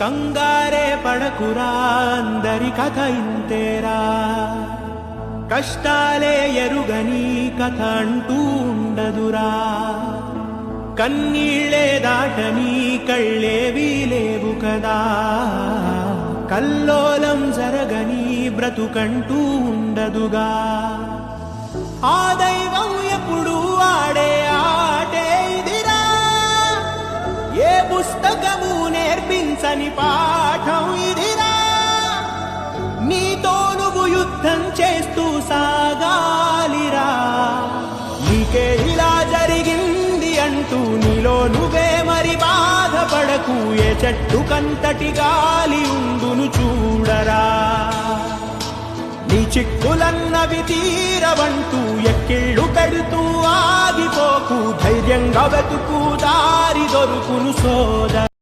కంగారే పడకురా అందరి కథ ఇంతేరా, కష్టాలే ఎరుగని కథ అంటూ ఉండదురా, కన్నీళ్ళే దాటని కళ్ళేవీ లేవు కదా, కల్లోలం జరగని బ్రతుకంటూ ఉండదుగా, ఆ దైవం ఎప్పుడు ఆడే ఆటే ఇదిరా, ఏ పుస్తకము నేర్పించని పాఠం ఇదిరా, నీతో నువ్వు యుద్ధం చేస్తూ సాగాలిరా, నీకే ఇలా జరిగింది అంటూ నీలో నువ్వే మరి బాధపడకు, ఏ చెట్టు కంతటి గాలి ఉండును చూడరా, నీ చిక్కులన్నవి తీరవంటూ ఎక్కిళ్ళు పెడుతూ ఆగిపోకు, ధైర్యంగా వెతుకు దారి దొరుకును సోదరా.